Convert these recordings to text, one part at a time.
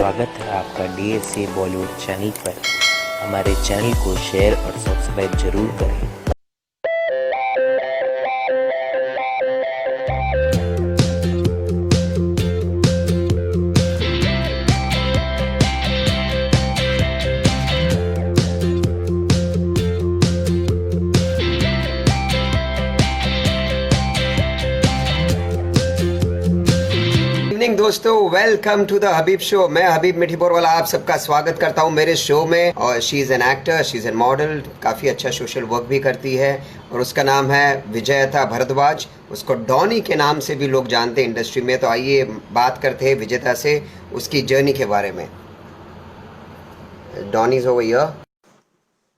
स्वागत है आपका DSA बॉलीवुड चैनल पर। हमारे चैनल को शेयर और सब्सक्राइब जरूर करें। इवनिंग दोस्तों, welcome to the Habib show. मैं हबीब मिठीपुर वाला आप सबका स्वागत करता हूं मेरे शो में। और she is an actor, she is an model, काफ़ी अच्छा सोशल वर्क भी करती है और उसका नाम है विजेता भारद्वाज। उसको डॉनी के नाम से भी लोग जानते हैं इंडस्ट्री में। तो आइए बात करते हैं विजेता से उसकी जर्नी के बारे में। Donny is over here.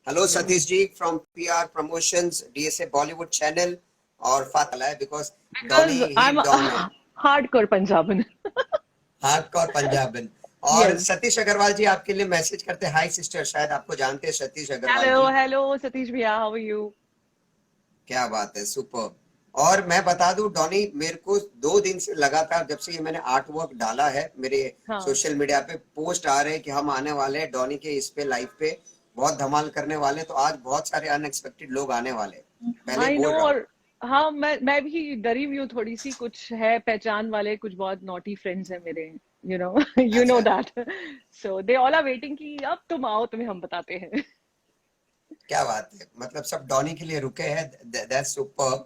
Hello Satish ji from PR promotions, DSA Bollywood channel. और फातला है because Donny Because he I'm डॉन है, a hardcore Punjaban. Hardcore Punjaban. और Yes. सतीश अग्रवाल जी आपके लिए मैसेज करते हैं। हाय सिस्टर, शायद आपको जानते हैं Satish Agarwal Hello, ji. hello, Satish Bhaiya, how are you? क्या बात है, सुपर। और मैं बता दूं डॉनी, मेरे को 2 दिन से लगातार जब से ये मैंने आर्ट वर्क डाला है मेरे हाँ. सोशल मीडिया पे पोस्ट आ रहे हैं कि हम आने वाले हैं डॉनी के इस पे लाइव पे, बहुत धमाल करने वाले हैं। तो आज बहुत सारे अनएक्सपेक्टेड लोग आने वाले हैं, पहले ही I बोल know. रहा हूँ। और हाँ, मैं भी डरी हुई हूँ थोड़ी सी। कुछ है पहचान वाले, कुछ बहुत नॉटी फ्रेंड्स हैं मेरे, you know. You know अच्छा, that. So they all are waiting कि अब तुम आओ, तुम्हें हम बताते हैं. क्या बात है, मतलब सब डॉनी के लिए रुके हैं। दैट्स सुपर,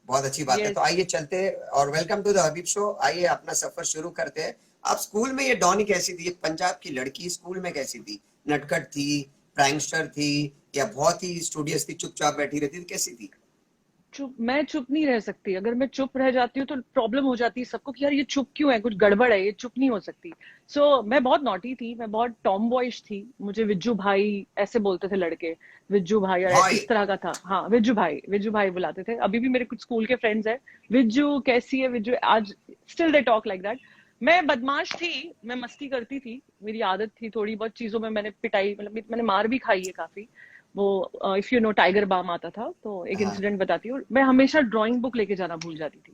बहुत अच्छी बात है। तो Yes. आइए चलते हैं और welcome to the Habib show. आइए अपना सफर शुरू करते हैं। आप स्कूल में ये डॉनी कैसी थी, एक पंजाब की लड़की स्कूल में कैसी थी? नटखट थी, प्रैंकस्टर थी, या बहुत ही स्टूडियस थी, चुपचाप बैठी रहती थी, कैसी थी? मैं चुप नहीं रह सकती। अगर मैं चुप रह जाती हूँ तो प्रॉब्लम हो जाती है सबको कि यार ये चुप क्यों है, कुछ गड़बड़ है, ये चुप नहीं हो सकती। मैं बहुत नॉटी थी, मैं बहुत टॉम बॉयज थी। मुझे विज्जू भाई ऐसे बोलते थे लड़के, विज्जू भाई, और भाई, इस तरह का था। हाँ, विज्जू भाई बुलाते थे। अभी भी मेरे कुछ स्कूल के फ्रेंड्स हैं, विज्जू कैसी है विज्जू, आज still they talk like that. मैं बदमाश थी, मैं मस्ती करती थी, मेरी आदत थी। थोड़ी बहुत चीजों में मैंने पिटाई, मतलब मैंने मार भी खाई है काफी। वो if you know Tiger Balm आता था, तो एक हाँ, इंसिडेंट बताती हूँ। मैं हमेशा ड्राइंग बुक लेके जाना भूल जाती थी,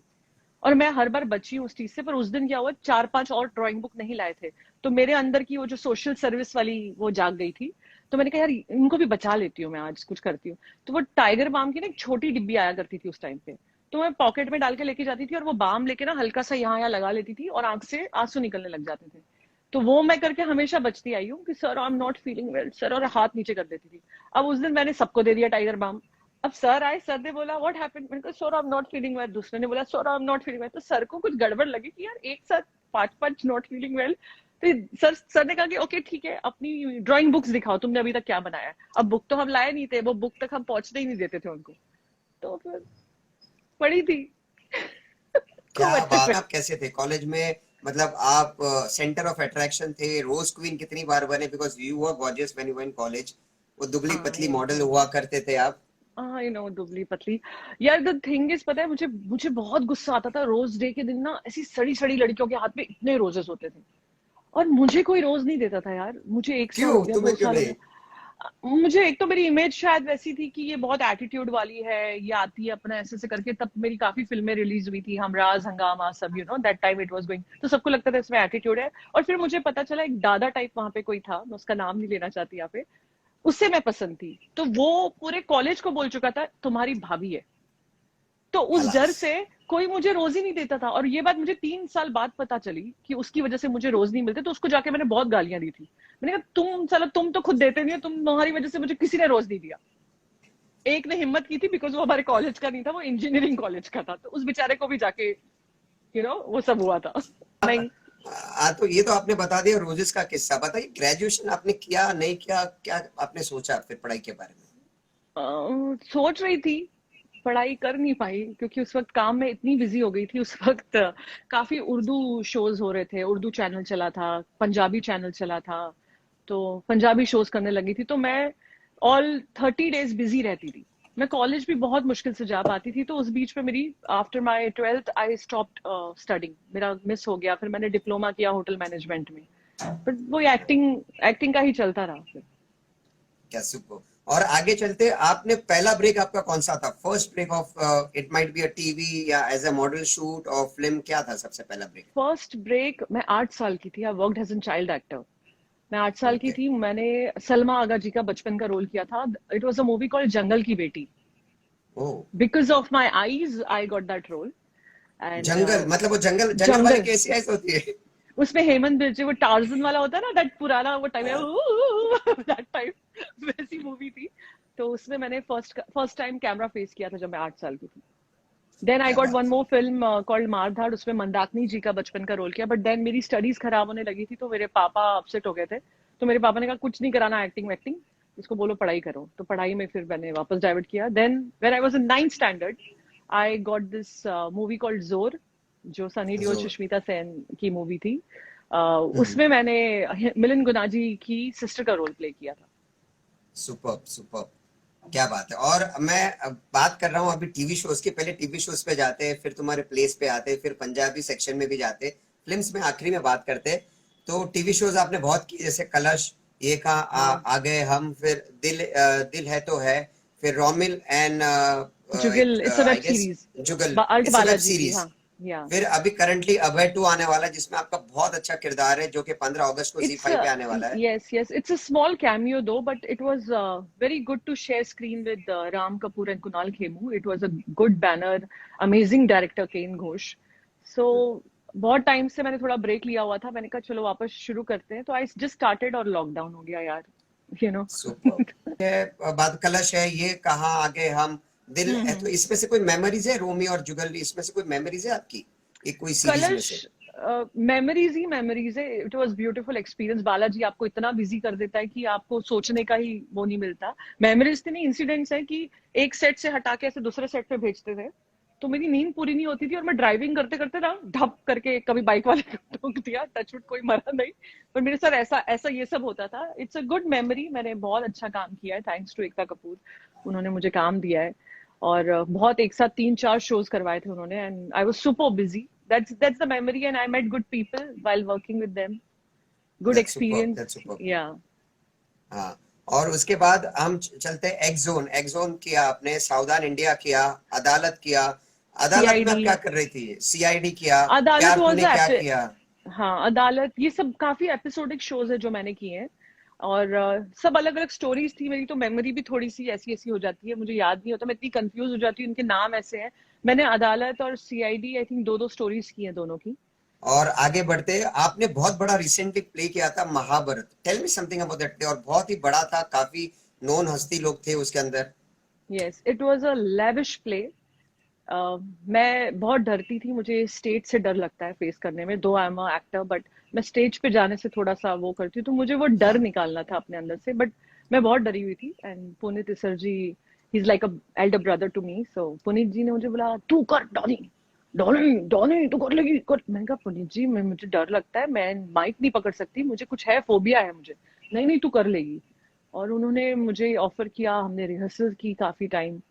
और मैं हर बार बची हूँ उस चीज से। पर उस दिन क्या हुआ, 4-5 और ड्राइंग बुक नहीं लाए थे। तो मेरे अंदर की वो जो सोशल सर्विस वाली वो जाग गई थी। तो मैंने कहा यार इनको भी बचा लेती हूँ, मैं आज कुछ करती हूँ। तो वो टाइगर बाम की ना एक छोटी डिब्बी आया करती थी उस टाइम पे, तो मैं पॉकेट में डाल के लेके जाती थी, और वो बाम लेके ना हल्का सा यहाँ यहाँ लगा लेती थी, और आंख से आंसू निकलने लग जाते थे। तो वो मैं करके हमेशा बचती आई हूँ कि sir I am not feeling well sir, और हाथ नीचे कर देती थी। अब उस दिन मैंने सबको दे दिया टाइगर बाम। अब सर आए, सर ने बोला व्हाट हैपेंड, मैंने कहा sir I am not feeling well. दूसरे ने बोला sir I am not feeling well. तो सर को कुछ गड़बड़ लगी कि यार एक साथ 5-5 नॉट फीलिंग वेल। तो सर ने कहा कि ओके ठीक है, अपनी ड्राइंग बुक्स दिखाओ, तुमने अभी तक क्या बनाया है। अब बुक तो हम लाए नहीं थे, वो बुक तक हम पहुंचने ही नहीं देते थे उनको। तो फिर पड़ी थी। क्या खूब अच्छे बात। फ्रेंड। आप कैसे थे कॉलेज में? मतलब आप सेंटर ऑफ अट्रैक्शन थे, रोज क्वीन कितनी बार बने? Because you were gorgeous when you were in college. वो दुबली पतली मॉडल हुआ करते थे आप। आई नो, दुबली पतली। यार द थिंग इज, पता है मुझे मुझे बहुत गुस्सा आता था रोज डे के दिन ना, ऐसी सड़ी सड़ी लड़कियों के हाथ में इतने रोजेस होते थे, और मुझे कोई रोज नहीं देता था यार। मुझे 1 साल हो क्यों, गया, दो तुम्हें क्यों साल हो नहीं? गया। मुझे एक तो मेरी इमेज शायद वैसी थी कि ये बहुत एटीट्यूड वाली है, ये आती है अपना ऐसे ऐसे करके। तब मेरी काफी फिल्में रिलीज हुई थी, हमराज, हंगामा, सब, you know that time it was going. तो सबको लगता था इसमें एटीट्यूड है। और फिर मुझे पता चला एक दादा टाइप वहां पे कोई था, मैं उसका नाम नहीं लेना चाहती यहाँ पे, उससे मैं पसंद थी। तो वो पूरे कॉलेज को बोल चुका था तुम्हारी भाभी है। तो उस डर खलास। से कोई मुझे रोज ही नहीं देता था। और ये बात मुझे 3 साल बाद पता चली कि उसकी वजह से मुझे रोज नहीं मिलते। तो उसको जाके मैंने बहुत गालियां दी थी। मैंने कहा तुम साला, तुम तो खुद देते नहीं हो, तुम्हारी वजह से मुझे किसी ने रोज नहीं दिया। एक ने हिम्मत की थी, बिकॉज वो हमारे कॉलेज का नहीं था, वो इंजीनियरिंग कॉलेज का था। तो उस बेचारे को भी जाके वो सब हुआ था। नहीं। तो ये तो आपने बता दिया रोजेस का किस्सा। बताइए, ग्रेजुएशन आपने किया नहीं किया, क्या आपने सोचा फिर पढ़ाई के बारे में? सोच रही थी, पढ़ाई कर नहीं पाई क्योंकि उस वक्त काम में इतनी बिजी हो गई थी। उस वक्त काफी उर्दू शोज हो रहे थे, उर्दू चैनल चला था, पंजाबी चैनल चला था। तो पंजाबी शोज करने लगी थी, तो मैं ऑल 30 डेज बिजी रहती थी। मैं कॉलेज भी बहुत मुश्किल से जा पाती थी। तो उस बीच में मेरी after my 12th I stopped studying, मेरा मिस हो गया। फिर मैंने डिप्लोमा किया होटल मैनेजमेंट में। बट वो एक्टिंग एक्टिंग का ही चलता रहा फिर। क्या सुपर। और आगे चलते, आपने पहला ब्रेक आपका कौन सा था? First break off, it might be a TV या एज अ मॉडल शूट और फिल्म, क्या था सबसे पहला ब्रेक? फर्स्ट ब्रेक, मैं 8 साल की थी, I worked as an child actor. मैं 8 साल की ओके। थी, मैंने सलमा आगा जी का बचपन का रोल किया था. It was a movie called Jungle Ki Beti. Oh, because of my eyes I got that role. And जंगल मतलब वो जंगल जंगल वाले जंगल, कैसी आइस होती है? उसमें हेमंत बिरजे, वो टार्जन वाला होता है ना, दैट पुराना वो टाइम, दैट टाइम वैसी मूवी थी. तो उसमें मैंने first first time camera face किया था जब मैं 8 साल की थी. देन आई क्या गॉट वन बात मोर फिल्म कॉल्ड मारधाड़, उसमें मंदाकिनी जी का बचपन का रोल किया. बट देन मेरी स्टडीज खराब होने लगी थी, तो मेरे पापा अपसेट हो गए थे. तो मेरे पापा ने कहा कुछ नहीं कराना एक्टिंग वैक्टिंग, इसको बोलो पढ़ाई करो. तो पढ़ाई में फिर मैंने वापस डाइवर्ट किया. Then when I was in 9th standard I got this movie called Zor, जो सनी है, देओल जोर। सुष्मिता सेन की मूवी थी. उसमें मैंने मिलिंद गुनाजी की सिस्टर का रोल प्ले किया था. सुपर सुपर, क्या बात है। और मैं अब बात कर रहा हूँ अभी टीवी शोज की। पहले टीवी शोज पे जाते हैं, फिर तुम्हारे प्लेस पे आते हैं, फिर पंजाबी सेक्शन में भी जाते हैं, फिल्म्स में आखिरी में बात करते हैं। तो टीवी शोज आपने बहुत की, जैसे कलश, ये कहा हाँ, आ गए हम, फिर दिल है तो है, फिर रोमिल एंड जुगिल, एक it's a web I guess series, Jugal, अर्ट इट्स अ वेब बालाजी की. सीरीज। हाँ, या फिर अभी करंटली अभय 2 आने वाला है, जिसमें आपका बहुत अच्छा किरदार है, जो कि 15 अगस्त को it's Z5 पे आने वाला है। yes, it's a small cameo though, but it was very good to share screen with Ram Kapoor and Kunal Khemu. It was a good banner, amazing director Kane Ghosh. So बहुत time से मैंने थोड़ा break लिया हुआ था, मैंने कहा चलो वापस शुरू करते हैं. तो आई जस्ट स्टार्टेड और लॉकडाउन हो गया यार, यू नो. सुपर है। बात कलश है, ये कहाँ आगे हम, दिल है, तो हम्म. इसमें से कोई मेमोरीज है, रोमी और जुगल, इसमें से कोई मेमोरीज है आपकी, एक कोई सीरीज में कलश से? मेमोरीज ही मेमोरीज है. It was beautiful experience. Balaji आपको इतना बिजी कर देता है कि आपको सोचने का ही वो नहीं मिलता. मेमोरीज तो नहीं, इंसिडेंट्स है कि एक सेट से हटा के ऐसे दूसरे सेट पे भेजते थे, तो मेरी नींद पूरी नहीं होती थी, और मैं ड्राइविंग करते करते ना ढप करके कभी बाइक वाले को ठोक दिया. टचवुड कोई मरा नहीं, पर मेरे साथ ऐसा ऐसा ये सब होता था. It's a good memory. मैंने बहुत अच्छा काम किया है, थैंक्स टू एकता कपूर. उन्होंने मुझे काम दिया है, और बहुत एक साथ 3-4 शोज करवाए थे उन्होंने, and I was super busy. That's the memory, and I met good people while working with them. Good that's super, experience. That's super. Yeah. हाँ, और उसके बाद हम चलते हैं एक्सोन। एक्सोन किया आपने, सावधान इंडिया किया, अदालत किया। अदालत में आप क्या CID. कर रही थी? सीआईडी किया, अदालत प्यार was तूने क्या a किया? हाँ, अदालत, ये सब काफी एपिसोडिक शोज है जो मैंने किए हैं. और सब अलग अलग स्टोरीज थी. मेरी तो मेमोरी भी थोड़ी सी ऐसी ऐसी हो जाती है, मुझे याद नहीं होता, मैं इतनी कंफ्यूज हो जाती हूँ, इनके नाम ऐसे हैं. मैंने अदालत और सीआईडी आई थिंक दो दो स्टोरीज की हैं दोनों की. और आगे बढ़ते, आपने बहुत बड़ा रिसेंटली प्ले किया था Mahabharat. Tell me something about that play. और बहुत ही बड़ा था, काफी नोन हस्ती लोग थे उसके अंदर। Yes, it was a lavish play. मैं बहुत डरती थी, मुझे स्टेज से डर लगता है फेस करने में. दो आई एम अ एक्टर, बट मैं स्टेज पे जाने से थोड़ा सा वो करती हूँ, तो मुझे वो डर हाँ, निकालना था अपने अंदर से. बट मैं बहुत डरी हुई थी. And Puneet sir ji, he is like a elder brother to me. So Puneet ji ने मुझे बोला तू कर डॉनी, डॉनी डॉनी तू कर लेगी कर. मैंने कहा पुनीत जी, मैं मुझे डर लगता है, मैं माइक नहीं पकड़ सकती, मुझे कुछ है, फोबिया है मुझे. नहीं नहीं, तू कर लेगी. और उन्होंने मुझे ऑफर किया, हमने रिहर्सल की काफी टाइम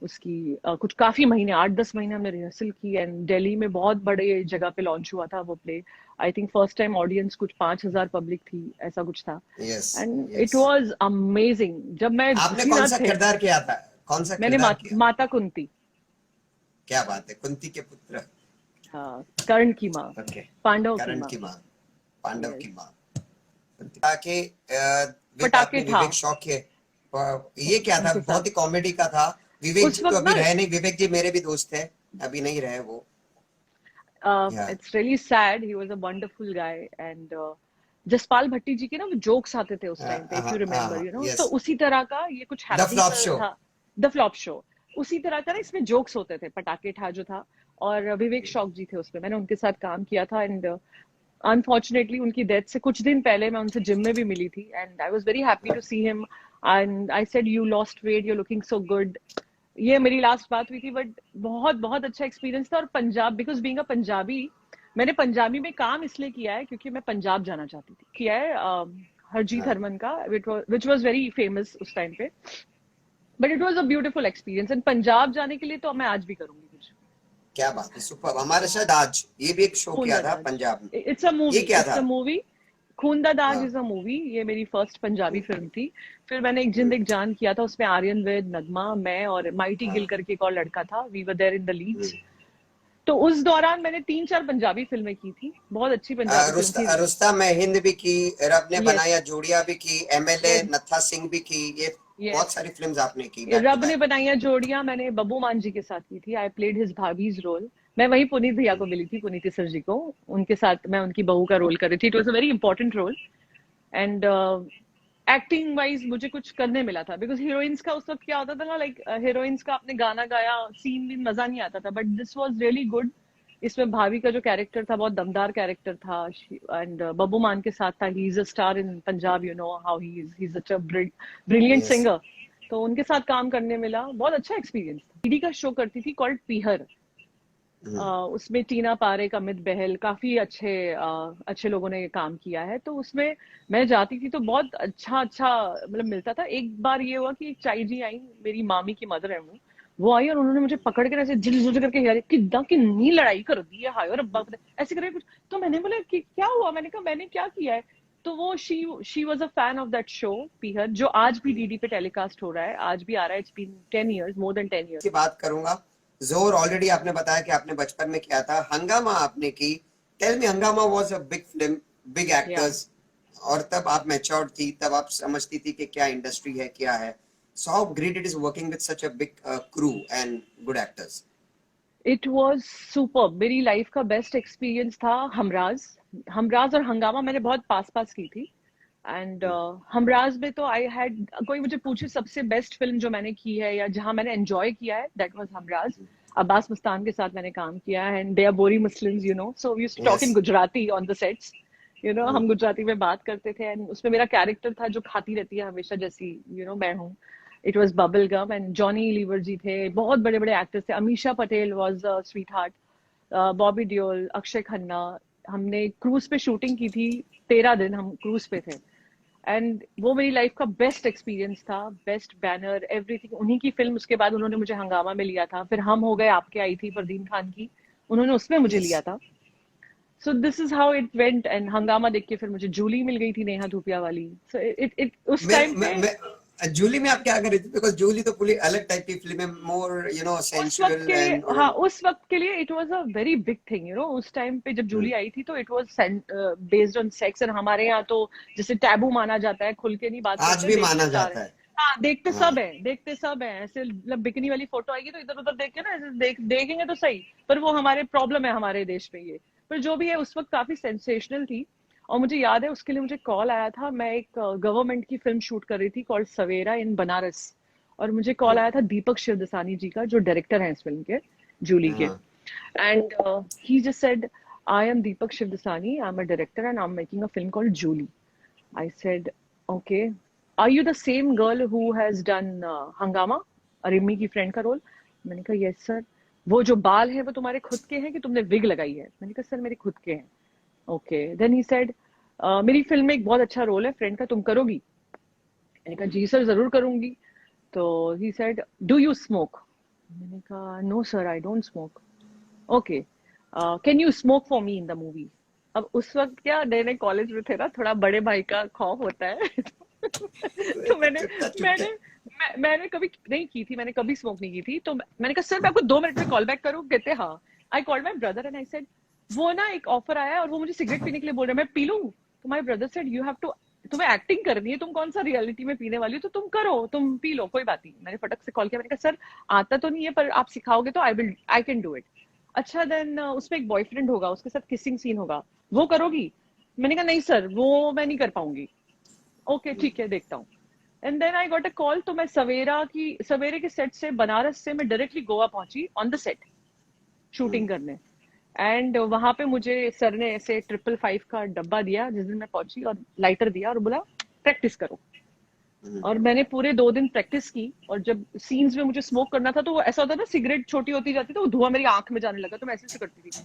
उसकी. कुछ काफी महीने, 8-10 महीने हमने रिहर्सल की. एंड दिल्ली में बहुत बड़े जगह पे लॉन्च हुआ था वो play. I think first time audience कुछ 5,000 पब्लिक थी, ऐसा कुछ था. Yes and it yes. Was amazing. जब मैं आपने घुसी कौन ना सा थे, किरदार किया था? कौन सा मैंने किरदार किया? माता कुंती. क्या बात है, कुंती के पुत्र। हाँ, कर्ण की माँ, ओके। पांडव की करण माँ. की माँ, पांडव यस. की माँ। ताकि विद पटाखे आपने था विवेक शौक के, ये क्या था? उनके साथ बहुत ही कॉमेडी का था। विवेक उस जी तो वक्त अभी ना. रहे नहीं, विवेक जी मेरे भी दोस्त थे, अभी नहीं रहे वो। Yeah it's really sad. He was a wonderful guy. And Jaspal Bhatti ji के ना वो जोक्स आते थे उस टाइम पे, इफ यू रिमेम्बर, तो यस, उसी तरह का ये कुछ द हैपनिंग फ्लॉप शो। था. द फ्लॉप शो, उसी तरह का ना इसमें जोक्स होते थे. पटाखे ठा जो था, और विवेक शौक जी थे उसमें, मैंने उनके साथ काम किया था. एंड अनफॉर्चुनेटली उनकी डेथ से कुछ दिन पहले मैं उनसे जिम में भी मिली थी. And I was very happy to see him. And I said you lost weight, you looking so good. ये मेरी लास्ट बात हुई थी. बट बहुत बहुत अच्छा एक्सपीरियंस था. और Punjab, because being a Punjabi, मैंने पंजाबी में काम इसलिए किया है क्योंकि मैं पंजाब जाना चाहती थी. किया है हरजीत हाँ, हरमन का, विच वाज वेरी फेमस उस टाइम पे. But it was a beautiful experience. And Punjab जाने के लिए तो मैं आज भी करूंगी कुछ. क्या बात है, सुपर। हमारे शायद आज ये भी एक शो खून किया दा था दाज, पंजाब में। इट्स अ ये मूवी, क्या इट्स था? A movie. खून दा दाज हाँ। Is a movie. ये मेरी फर्स्ट पंजाबी हम्म, फिल्म थी. फिर मैंने एक जिंद एक जान किया था, उसमें आर्यन विद, नगमा, मैं और माइटी गिल हाँ। करके एक और लड़का था. We were there in the hmm, Leeds. तो उस दौरान मैंने 3-4 पंजाबी फिल्में की थी, बहुत अच्छी पंजाबी फिल्म थी। रुस्ता में हिंद भी की, रब ने यस, बनाया जोड़िया भी की, एमएलए यस, नत्था सिंह भी की, ये यस। बहुत सारी फिल्म्स आपने की बैक टू रब ने बैक। बनाई जोड़ियां मैंने बब्बू मान जी के साथ की थी। आई प्लेड हिज भाभीज रोल। मैं वही पुनीत भैया को मिली थी, पुनीत सर जी को, उनके साथ मैं उनकी बहू का रोल कर रही थी। It was a very important role. And acting wise मुझे कुछ करने मिला था, बिकॉज हीरोइंस का उस वक्त क्या होता था ना, लाइक हीरोइंस का आपने गाना गाया, सीन भी मजा नहीं आता था, but this was really good. इसमें भाभी का जो कैरेक्टर था बहुत दमदार कैरेक्टर था। एंड बब्बू मान के साथ था, he is a star in Punjab, you know how he is such a brilliant yes. Singer. तो उनके साथ काम करने मिला, बहुत अच्छा एक्सपीरियंस था। डीडी का शो करती थी कॉल्ड पीहर। उसमें टीना पारेख, अमित बहल, काफी अच्छे लोगों ने काम किया है। तो उसमें मैं जाती थी तो बहुत अच्छा अच्छा मतलब मिलता था। एक बार ये हुआ कि एक चाई जी आई, मेरी मामी की मदर है वो आई और उन्होंने मुझे पकड़ के ऐसे जिल जुल करके हिला, कितनी लड़ाई कर दी है, हाय और अब्बा ऐसे करके कुछ। तो मैंने बोला कि क्या हुआ, मैंने कहा मैंने क्या किया है। तो वो she was a fan of that show पीहर, जो आज भी डीडी पे टेलीकास्ट हो रहा है, आज भी आ रहा है। It's been 10 years, more than 10 years. की बात करूंगा। जोर ऑलरेडी आपने बताया कि आपने बचपन में किया था, हंगामा आपने की। टेल मी, हंगामा was a big film, big या एक्टर्स, और तब आप मैच्योर्ड थी, तब आप समझती थी कि क्या इंडस्ट्री है, क्या है। So how great it is working with such a big crew and good actors. It was super. मेरी लाइफ का बेस्ट एक्सपीरियंस था हमराज। हमराज और हंगामा मैंने बहुत पास पास की थी। एंड हमराज में तो आई हैड, कोई मुझे पूछे सबसे बेस्ट फिल्म जो मैंने की है या जहां मैंने एंजॉय किया है, दैट वाज हमराज। अब्बास मुस्तान के साथ मैंने काम किया है, and they are Bohri Muslims, you know, so we used to talk yes. In Gujarati on the sets. You know, हम गुजराती में बात करते थे। एंड उसमें मेरा कैरेक्टर था जो खाती रहती है हमेशा, जैसी यू नो मैं हूँ। It was bubble gum. And Johnny Lever ji थे, बहुत बड़े बड़े एक्टर्स थे। Amisha Patel was sweetheart, Bobby Deol, Akshay Khanna. हमने क्रूज पे शूटिंग की थी, 13 दिन हम क्रूज पे थे। एंड वो मेरी लाइफ का बेस्ट एक्सपीरियंस था, बेस्ट बैनर एवरीथिंग। उन्हीं की फिल्म, उसके बाद उन्होंने मुझे हंगामा में लिया था, फिर हम हो गए आपके आई थी फरदीन खान की, उन्होंने उसमें मुझे यस। लिया था। So this is how it went. And हंगामा देख के फिर मुझे जूली मिल गई थी, नेहा धूपिया वाली। सो इट इट उस मेरे टाइम पे, जूली में आप क्या कर रही थी? बिकॉज जूली तो पूरी अलग टाइप की फिल्म है, मोर यू नो उस वक्त सेंसुअल के लिए, एंड हाँ उस वक्त के लिए it was a very big thing, you know. उस टाइम पे जब जूली आई थी तो it was based on sex. And हमारे यहाँ तो जैसे टैबू माना जाता है, खुल के नहीं बात आज करते, भी देखते माना सारे। जाता है। हाँ, देखते हाँ। सब है, देखते सब है। ऐसे मतलब बिकनी वाली फोटो आएगी तो इधर उधर देख के ना, ऐसे देखेंगे तो सही। पर वो हमारे प्रॉब्लम है हमारे देश में ये। पर जो भी है, उस वक्त काफी सेंसेशनल थी। और मुझे याद है उसके लिए मुझे कॉल आया था। मैं एक गवर्नमेंट की फिल्म शूट कर रही थी कॉल्ड सवेरा इन बनारस। और मुझे कॉल आया था दीपक शिवदसानी जी का, जो डायरेक्टर हैं इस फिल्म के, जूली के। हाँ। And he just said, I am Deepak Shivdasani, I am a director and I am making a film called Julie. I said, okay, are you the same girl who has done हंगामा, रिमी की friend का role? मैंने कहा yes sir. वो जो बाल है वो तुम्हारे खुद के हैं कि तुमने विग लगाई है? मैंने कहा सर मेरे खुद के हैं। ओके, देन ही सेड, मेरी फिल्म में एक बहुत अच्छा रोल है फ्रेंड का, तुम करोगी? मैंने कहा जी सर, जरूर करूंगी। तो he said, do you smoke? मैंने कहा no sir, I don't smoke. Okay, can you smoke for me in the movie? अब उस वक्त क्या, नए नए कॉलेज में थे ना, थोड़ा बड़े भाई का खौफ होता है। तो चुपता चुपते। मैंने मैंने कभी नहीं की थी, मैंने कभी स्मोक नहीं की थी। तो मैंने कहा सर मैं आपको 2 मिनट में कॉल बैक करूँ? कहते हाँ। I called my brother and I said, वो ना एक ऑफर आया है और वो मुझे सिगरेट पीने के लिए बोल रहे हैं, मैं पी लूं? तो my brother said, you have to, तुम्हें एक्टिंग करनी है, तुम कौन सा रियलिटी में पीने वाली हो, तो तुम करो, तुम पी लो, कोई बात नहीं। मैंने फटक से कॉल किया, मैंने कहा सर आता तो नहीं है पर आप सिखाओगे तो आई कैन डू इट। अच्छा, देन उसमें एक बॉयफ्रेंड होगा, उसके साथ किसिंग सीन होगा, वो करोगी? मैंने कहा नहीं सर, वो मैं नहीं कर पाऊंगी। ओके ठीक है, देखता हूँ। And then I got a call. तो मैं सवेरे के सेट से, बनारस से मैं डायरेक्टली गोवा पहुंची ऑन द सेट शूटिंग करने। एंड वहां पे मुझे सर ने ऐसे 555 का डब्बा दिया जिस दिन मैं पहुंची, और लाइटर दिया और बोला प्रैक्टिस करो। और मैंने पूरे 2 दिन प्रैक्टिस की। और जब सीन्स में मुझे स्मोक करना था तो वो ऐसा होता था, सिगरेट छोटी होती जाती, तो वो धुआं मेरी आंख में जाने लगा, तो मैं ऐसे करती थी।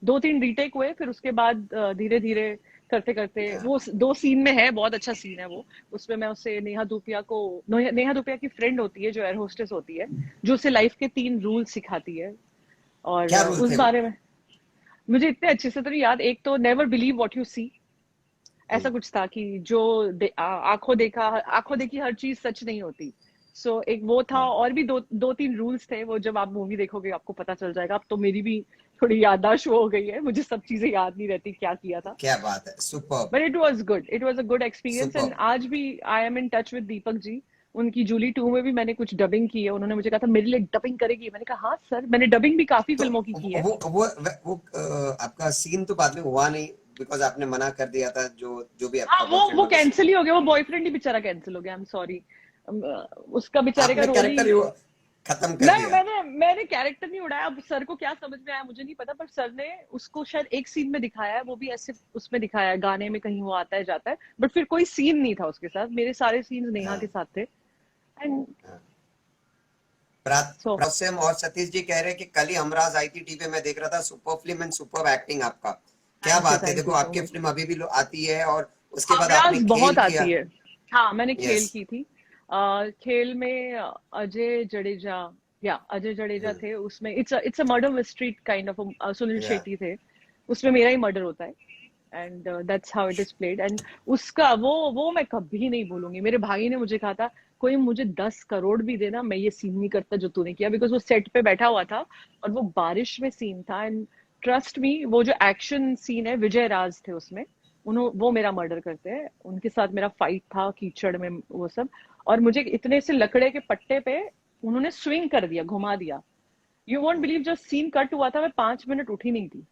2-3 रीटेक हुए, फिर उसके बाद धीरे धीरे करते करते, वो 2 सीन में है, बहुत अच्छा सीन है वो। उसमें मैं उससे नेहा धूपिया की फ्रेंड होती है जो एयर होस्टेस होती है, जो उसे लाइफ के 3 रूल सिखाती है। और क्या रूल उस थे वो? बारे में मुझे इतने अच्छे से तो नहीं याद। एक तो never believe what you see, ऐसा कुछ था कि जो आंखों देखी हर चीज सच नहीं होती। सो एक वो था, और भी दो तीन रूल्स थे, वो जब आप मूवी देखोगे आपको पता चल जाएगा। अब तो मेरी भी थोड़ी याददाश्त हो गई है, मुझे सब चीजें याद नहीं रहती क्या किया था। क्या बात है, super but it was a good experience. And super. आज भी I am in touch with Deepak ji. उनकी जूली 2 में भी मैंने कुछ डबिंग की है। उन्होंने मुझे कहा था मेरे लिए डबिंग करेगी, मैंने कहा हाँ सर। मैंने डबिंग भी काफी तो फिल्मों की है। आपका सीन तो बाद में हुआ नहीं, बिकॉज आपने मना कर दिया था, जो जो भी हाँ, आपका वो बॉयफ्रेंड वो वाला सीन कैंसिल था। ही हो गया, वो बॉयफ्रेंड ही बेचारा कैंसिल हो गया। I am sorry. उसका बेचारे का आपने रोल कैरेक्टर ही। खत्म कर नहीं, दिया। मैंने कैरेक्टर नहीं उड़ाया। अब सर को क्या समझ में आया मुझे नहीं पता, पर सर ने उसको शायद एक सीन में दिखाया है, वो भी ऐसे उसमें दिखाया है, गाने में कहीं वो आता है जाता है, बट फिर कोई सीन नहीं था उसके साथ। मेरे सारे सीन नेहा हाँ, के साथ थे। एंड हाँ। सो प्रासेम और सतीश जी कह रहे हैं कि कल ही हमराज आई थी टीवी में, देख रहा था, super film and super acting आपका। क्या बात है, थैंक देखो यू सो आपकी मच। फिल्म अभी भी आती है, और उसके बाद आपने हमराज खेल बहुत किया। आती है। हाँ, मैंने यस। खेल की थी। खेल में अजय जडेजा, या अजय जडेजा थे उसमें। It's a murder mystery kind of. Sunil या शेट्टी थे उसमें, मेरा ही मर्डर होता है। And that's how it is played. And उसका वो मैं कभी नहीं भूलूंगी। मेरे भाई ने मुझे कहा था कोई मुझे 10 करोड़ भी देना, मैं ये सीन नहीं करता जो तूने किया। बिकॉज वो सेट पे बैठा हुआ था और वो बारिश में सीन था। एंड ट्रस्ट मी, वो जो एक्शन सीन है, विजय राज थे उसमें। वो मेरा मर्डर करते हैं, उनके साथ मेरा फाइट था कीचड़ में, वो सब। और मुझे इतने से लकड़े के पट्टे पे उन्होंने स्विंग कर दिया, घुमा दिया। यू वॉन्ट बिलीव, जब सीन कट हुआ था मैं 5 मिनट उठी नहीं थी।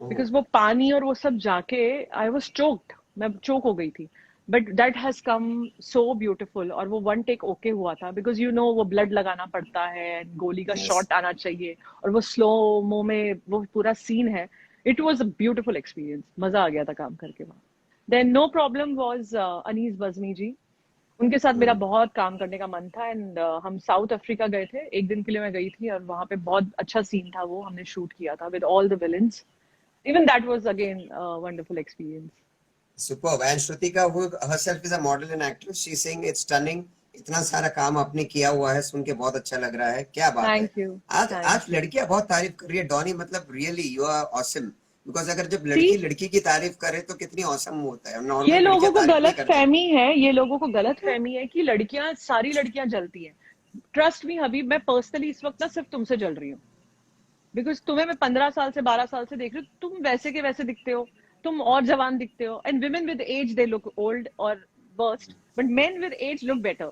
बिकॉज वो पानी और वो सब जाके आई वॉज चोक्ड, मैं चोक हो गई थी। But that has come so beautiful. और वो वन टेक ओके हुआ था, बिकॉज वो ब्लड लगाना पड़ता है, गोली का यस। शॉट आना चाहिए, और वो स्लो मो में वो पूरा सीन है। It was a beautiful experience, मजा आ गया था काम करके वहां। Then no problem was Anees Bazmee ji. उनके साथ मेरा बहुत काम करने का मन था। एंड हम साउथ अफ्रीका गए थे, एक दिन के लिए मैं गई थी, और वहां पे बहुत अच्छा सीन था, वो हमने शूट किया था with all the villains. Even that was again a wonderful experience. Super. And Shrutika who herself is a model and actress, she saying it's stunning. इतना सारा काम आपने किया हुआ है, सुन के बहुत अच्छा लग रहा है, क्या बात है। Thank you. आज Thank आज you. लड़कियां बहुत तारीफ कर रही है डॉनी, मतलब really you are awesome. Because अगर जब लड़की See, लड़की की तारीफ करे तो कितनी ऑसम होता है, ये नॉर्मली लोगों लड़कियां को तारीफ नहीं गलत करती। फहमी है, ये लोगों को गलत फहमी है कि लड़कियां, सारी लड़कियां जलती हैं। ट्रस्ट मी हबीब, मैं पर्सनली इस वक्त ना सिर्फ तुमसे जल रही हूँ। बिकॉज तुम्हें मैं 15 साल से 12 साल से देख रही हूँ, तुम वैसे के वैसे दिखते हो, तुम और जवान दिखते हो। And women with age they look old और worst, but men with age look better.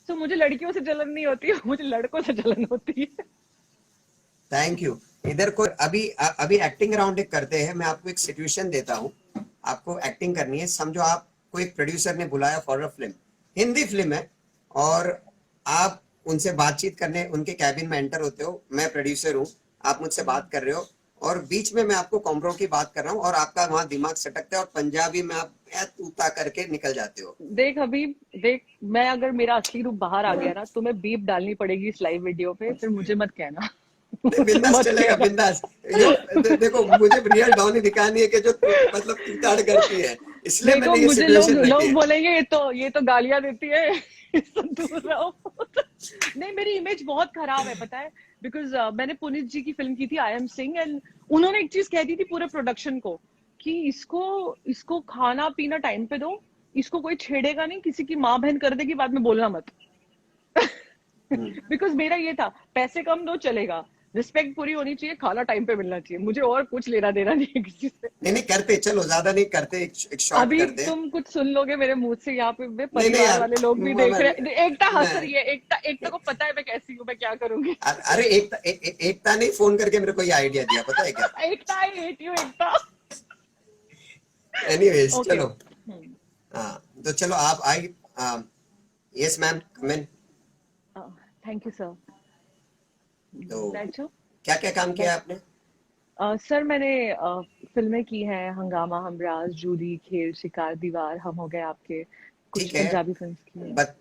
So मुझे लड़कियों से जलन नहीं होती है, मुझे लड़कों से जलन होती है। Thank you. इधर को अभी एक्टिंग राउंड एक करते हैं, मैं आपको एक सिचुएशन देता हूँ, आपको एक्टिंग करनी है। समझो आपको एक प्रोड्यूसर ने बुलाया for a film, Hindi film है, और आप उनसे बातचीत करने उनके कैबिन में एंटर होते हो। मैं प्रोड्यूसर हूँ, आप मुझसे बात कर रहे हो, और बीच में मैं आपको कॉम्प्रो की बात कर रहा हूँ, और आपका वहां दिमाग सटकता है और पंजाबी में आप तूता करके निकल जाते हो। देख हबीब, देख, मैं अगर मेरा असली रूप बाहर आ गया ना, तुम्हें बीप डालनी पड़ेगी इस लाइव वीडियो पे, फिर मुझे मत कहना। नहीं, मुझे बिंदास मत चलेगा, कहना। बिंदास। देखो, मुझे रियल डॉनी दिखानी है कि जो मतलब तूताड़ करती है, इसलिए देखो, मैंने ये मुझे लोग सिचुएशन रखी लोग है। बोलेंगे ये तो गालियां देती है, इससे दूर रहो। नहीं, मेरी इमेज बहुत खराब है पता है। बिकॉज मैंने पुनीत जी की फिल्म की थी आई एम सिंह, एंड उन्होंने एक चीज कह दी थी पूरे प्रोडक्शन को कि इसको इसको खाना पीना टाइम पे दो, इसको कोई छेड़ेगा नहीं, किसी की माँ बहन कर देगी बाद में बोलना मत। बिकॉज मेरा ये था, पैसे कम दो चलेगा, रिस्पेक्ट पूरी होनी चाहिए, खाना टाइम पे मिलना चाहिए, मुझे और कुछ लेना देना नहीं है किसी से। नहीं नहीं करते, चलो ज्यादा नहीं करते, एक शॉट अभी करते हैं। तुम कुछ सुन लोगे मेरे मुंह से, यहाँ पे मेरे नहीं नहीं परिवार यार, वाले लोग भी देख रहे हैं। एकता हंस मैं रही है, एकता को पता है मैं कैसी हूँ, मैं क्या करूंगी। अरे एकता ने फोन करके मेरे को ये आइडिया दिया, पता है क्या। Ekta, I hate you Ekta. Anyways okay. चलो। हाँ, तो चलो आप आई। Yes ma'am, come in. Thank you sir. तो बैठो। क्या क्या काम किया आपने। सर मैंने फिल्में की हैं, हंगामा, हमराज, जूली, खेल, शिकार, दीवार, हम हो गए आपके, कुछ ठीक है, पंजाबी फिल्म की हैं। बट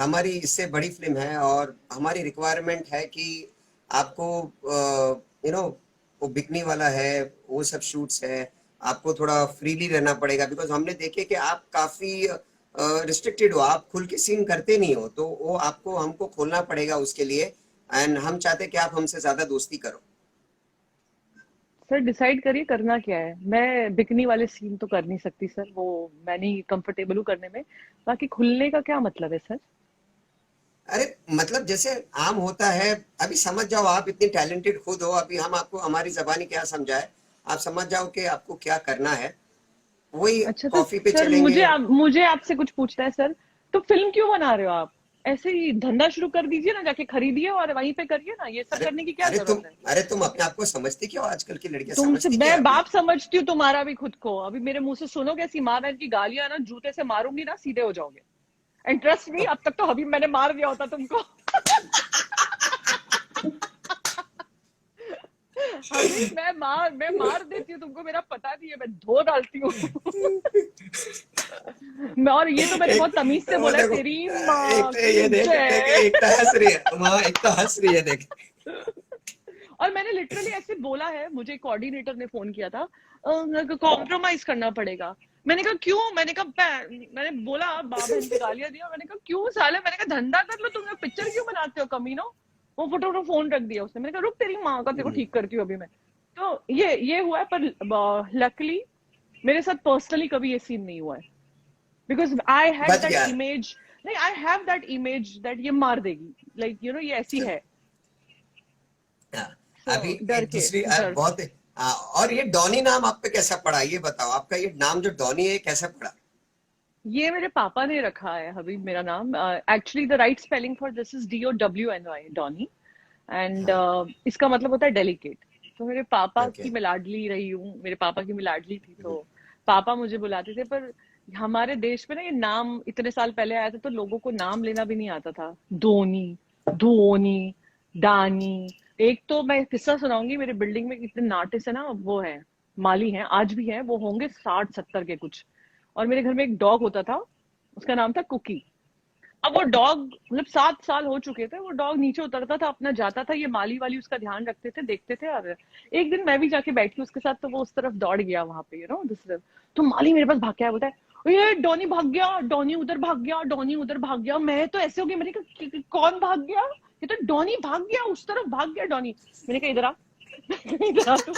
हमारी इससे बड़ी फिल्म है, और हमारी रिक्वायरमेंट है कि आपको वो बिकनी वाला है, वो सब शूट्स है, आपको थोड़ा फ्रीली रहना पड़ेगा, बिकॉज हमने देखे कि आप काफी रिस्ट्रिक्टेड हो, आप खुल के सीन करते नहीं हो, तो वो आपको हमको खोलना पड़ेगा उसके लिए। एंड हम चाहते कि आप हमसे ज्यादा दोस्ती करो। सर डिसाइड करिए करना क्या है। मैं बिकनी वाले सीन तो कर नहीं सकती सर, वो मैं नहीं कंफर्टेबल हूँ करने में। बाकी खुलने का क्या मतलब है सर। अरे मतलब जैसे आम होता है, अभी समझ जाओ, आप इतनी टैलेंटेड खुद हो, अभी हम आपको हमारी जबानी क्या समझाए, आप समझ जाओ कि आपको क्या करना है, वही अच्छा तो कॉफी पे सर चलेंगे। मुझे आपसे कुछ पूछना है सर। तो फिल्म क्यों बना रहे हो आप? ऐसे ही धंधा शुरू कर दीजिए ना, जाके खरीदिए और वहीं पे करिए ना, ये सब अरे करने की क्या अरे जरूरत है? तुम अपने आप को समझती क्यों, आजकल की लड़कियां तुमसे समझती क्या है मैं अपने आप बाप समझती हूँ तुम्हारा भी खुद को। अभी मेरे मुंह से सुनोगे ऐसी माँ बहन की गालियां ना, जूते से मारूंगी ना, सीधे हो जाओगे। एंड ट्रस्ट मी, को? अब तक तो अभी मैंने मार दिया होता तुमको। अभी मैं मार देती हूँ तुमको, मेरा पता नहीं है, मैं धो डालती हूँ। मैं, और ये तो मैंने एक बहुत तमीज से वो बोला है, देखो, तेरी एक माँ तो की ये देख देख, जय। एक तो हंस रही है वहां, एक तो हंस रही है देख। और मैंने लिटरली ऐसे बोला है, मुझे कोऑर्डिनेटर ने फोन किया था, कॉम्प्रोमाइज करना पड़ेगा। मैंने कहा क्यों? मैंने बोला माँ बहन की गालियां दी, और मैंने कहा क्यों साले, मैंने कहा धंधा कर लो, तुम लोग पिक्चर क्यों बनाते हो कमीनो। वो फटाफट फोन रख दिया उसने। मैंने कहा रुक, तेरी माँ का तेरे को ठीक करती हूँ अभी मैं। तो ये हुआ है, पर लकली मेरे साथ पर्सनली कभी ये सीन नहीं हुआ है, बिकॉज आई हैड बच दैट गया। इमेज। नहीं, I have that image that ये मार देगी, लाइक ये ऐसी चल, है। हाँ, सो अभी डर एक के दूसरी डर से। बहुत और ये डॉनी नाम आप पे कैसा पड़ा, ये बताओ, आपका ये नाम जो डॉनी है कैसा पड़ा? ये मेरे पापा ने रखा है हबीब मेरा नाम। Actually the right spelling for this is DOWNY, Donny. And हाँ। इसका मतलब होता है डेलिकेट। तो मेरे पापा ओके। की मैं लाडली रही हूँ, मेरे पापा की मैं लाडली थी, तो पापा मुझे बुलाते थे। पर हमारे देश में ना ये नाम इतने साल पहले आया था, तो लोगों को नाम लेना भी नहीं आता था। धोनी, धोनी, डानी। एक तो मैं किस्सा सुनाऊंगी, मेरे बिल्डिंग में इतने नाटिस है ना, वो है, माली हैं, आज भी हैं, वो होंगे 60-70 के कुछ। और मेरे घर में एक डॉग होता था, उसका नाम था कुकी। अब वो डॉग, मतलब 7 साल हो चुके थे, वो डॉग नीचे उतरता था, अपना जाता था, ये माली वाली उसका ध्यान रखते थे, देखते थे। और एक दिन मैं भी जाके बैठी उसके साथ, तो वो उस तरफ दौड़ गया, वहां पे दिस तरफ। तो माली मेरे पास भाग के आया, बोलता है ये डॉनी भाग गया, डॉनी उधर भाग गया, डॉनी उधर भाग गया। मैं तो ऐसे हो गई, मैंने कहा कौन भाग गया? ये तो डॉनी भाग गया, उस तरफ भाग गया डॉनी। मैंने कहा इधर आ। इधर आ तू।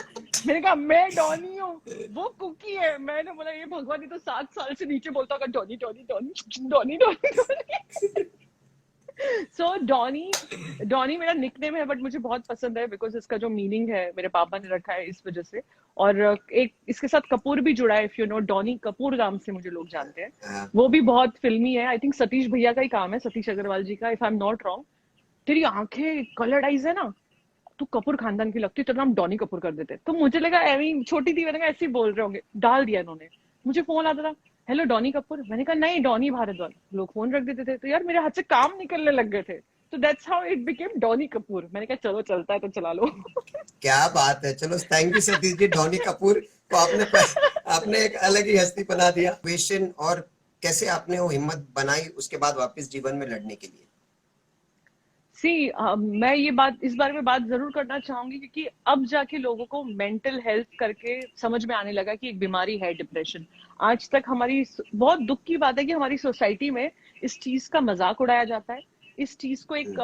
मैंने कहा मैं डॉनी हूँ, वो कुकी है। मैंने बोला ये भगवान, ये तो 7 साल से नीचे बोलता होगा Donny Donny Donny Donny Donny Donny. So Donny, Donny मेरा निकनेम है, बट मुझे बहुत पसंद है, बिकॉज इसका जो मीनिंग है मेरे पापा ने रखा है इस वजह से। और एक इसके साथ कपूर भी जुड़ा है, if you no, Donny Kapoor नाम से मुझे लोग जानते हैं। हाँ। वो भी बहुत फिल्मी है, आई थिंक सतीश भैया का ही काम है, सतीश अग्रवाल जी का, if I am not wrong. तेरी आंखें कलर्ड आइज है ना, तू कपूर खानदान की लगती, तेरा नाम डॉनी कपूर कर देते। तो मुझे लगा एवी छोटी थी, मैंने कहा ऐसे ही बोल रहे होंगे, डाल दिया इन्होंने। मुझे फोन आता था, हेलो डॉनी कपूर, मैंने कहा नहीं डॉनी भारद्वाज। लोग फोन रख देते थे, तो यार मेरे हाथ से काम निकलने लग गए थे। तो that's how it became Donny Kapoor. मैंने कहा चलो चलता है तो चला लो। क्या बात है, चलो थैंक यू सतीश जी, धोनी कपूर को आपने एक अलग ही हस्ती बना दिया। क्वेश्चन, और कैसे आपने वो हिम्मत बनाई उसके बाद वापस जीवन में लड़ने के लिए? सी मैं ये बात, इस बारे में बात जरूर करना चाहूंगी, क्योंकि अब जाके लोगों को मेंटल हेल्थ करके समझ में आने लगा कि एक बीमारी है डिप्रेशन। आज तक हमारी, बहुत दुख की बात है कि हमारी सोसाइटी में इस चीज का मजाक उड़ाया जाता है। इस चीज को एक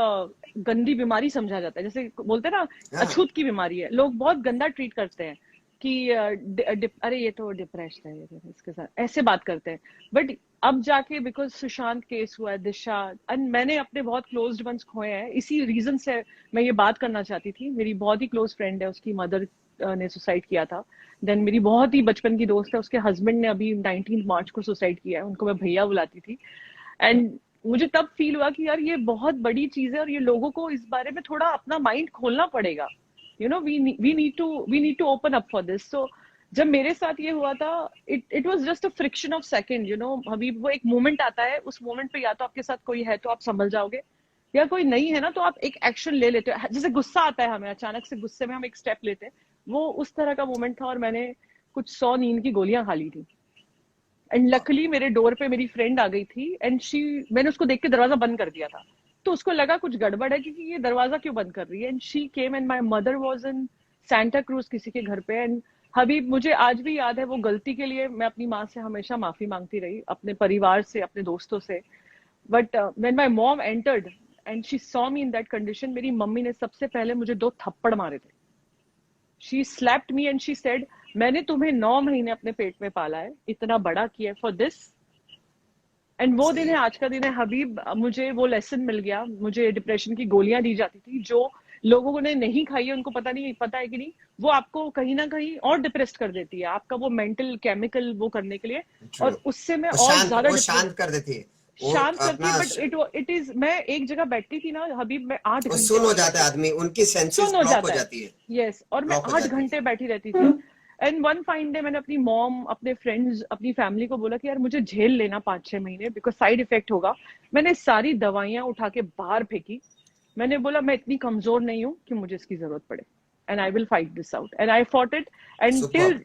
गंदी बीमारी समझा जाता है, जैसे बोलते हैं ना हाँ। अछूत की बीमारी है, लोग बहुत गंदा ट्रीट करते हैं कि अरे ये तो डिप्रेशन है, ये तो इसके साथ ऐसे बात करते हैं। बट अब जाके, बिकॉज सुशांत केस हुआ है, दिशा, एंड मैंने अपने बहुत क्लोज्ड वंस खोए हैं, इसी रीजन से मैं ये बात करना चाहती थी। मेरी बहुत ही क्लोज फ्रेंड है, उसकी मदर ने सुसाइड किया था। देन मेरी बहुत ही बचपन की दोस्त है, उसके हस्बैंड ने अभी 19 मार्च को सुसाइड किया है, उनको मैं भैया बुलाती थी। एंड मुझे तब फील हुआ कि यार ये बहुत बड़ी चीज है, और ये लोगों को इस बारे में थोड़ा अपना माइंड खोलना पड़ेगा। We need to open up for this. So जब मेरे साथ ये हुआ था, it was just a fraction of second, अभी वो एक मोमेंट आता है, उस मोमेंट पे या तो आपके साथ कोई है तो आप संभल जाओगे, या कोई नहीं है ना तो आप एक एक्शन ले लेते हो। जैसे गुस्सा आता है हमें, अचानक से गुस्से में हम एक स्टेप लेते हैं, वो उस तरह का मोमेंट था। और मैंने कुछ 100 नींद की गोलियां खा ली थी। एंड लकली मेरे डोर पे मेरी फ्रेंड आ गई थी, एंड मैंने उसको देख के दरवाजा बंद कर दिया था। तो उसको लगा कुछ गड़बड़ है, क्योंकि ये दरवाजा क्यों बंद कर रही है। And she came, and my mother was in Santa cruise किसी के घर पे। एंड हबीब, मुझे आज भी याद है, वो गलती के लिए मैं अपनी माँ से हमेशा माफी मांगती रही, अपने परिवार से, अपने दोस्तों से। But when my mom entered and she saw me in that condition, मेरी मम्मी ने सबसे पहले मुझे 2 थप्पड़ मारे थे। She slapped me and she said, मैंने तुम्हें 9 महीने अपने पेट में पाला है, इतना बड़ा किया फॉर दिस। एंड वो दिन सही है, है। आज का दिन है हबीब। मुझे वो लेसन मिल गया, मुझे डिप्रेशन की गोलियां दी जाती थी जो लोगों ने नहीं खाई है, उनको पता है कि नहीं, वो आपको कहीं ना कहीं और डिप्रेस्ड कर देती है, आपका वो मेंटल केमिकल वो करने के लिए, ट्रू। और उससे मैं और ज्यादा वो डिप्रेस शांत कर देती है। वो शांत करती है। अपना बट इट इज, मैं एक जगह बैठती थी ना हबीब, मैं आठ वो घंटे सुन हो वहां जाता बैठी, है आदमी, उनकी सेंसेस सुन हो ब्लॉक हो जाता है। जाती है। यस, और मैं ब्लॉक हो 8 जाती है। घंटे बैठी रहती थी। एंड वन फाइन डे मैंने अपनी मॉम, अपने फ्रेंड्स, अपनी फैमिली को बोला कि यार मुझे झेल लेना 5-6 महीने, बिकॉज साइड इफेक्ट होगा। मैंने सारी दवाइयां उठा के बाहर फेंकी। मैंने बोला मैं इतनी कमजोर नहीं हूँ कि मुझे इसकी जरूरत पड़े, and I will fight this out, and I fought it. And super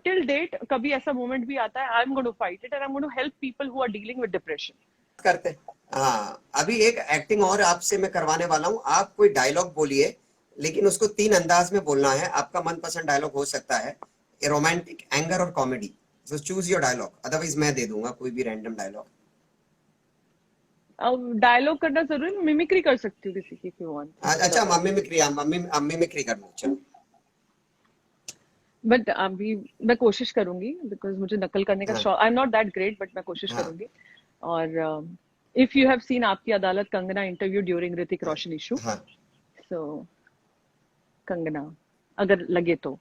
till date कभी ऐसा मोमेंट भी आता है, I am going to fight it, and I am going to help people who are dealing with depression. करते। हाँ, अभी एक acting और आपसे मैं करवाने वाला हूँ। आप कोई डायलॉग बोलिए, लेकिन उसको 3 अंदाज में बोलना है। आपका मनपसंद डायलॉग हो सकता है रोमांटिक, एंगर और comedy. So choose your dialogue, otherwise मैं दे दूंगा कोई भी रैंडम डायलॉग। अब डायलॉग करना जरूरी, मिमिक्री कर सकती हूँ किसी की, if you want, अच्छा, बताओ। मम्मी मिक्री कर लो, चलो। बट अभी मैं कोशिश करूंगी, बिकॉज मुझे नकल करने का हाँ शौक, I am not that great, but मैं कोशिश हाँ करूंगी। और इफ यू हैव सीन आपकी अदालत कंगना इंटरव्यू ड्यूरिंग ऋतिक हाँ रोशन इशू, हाँ। सो कंगना, अगर लगे तो,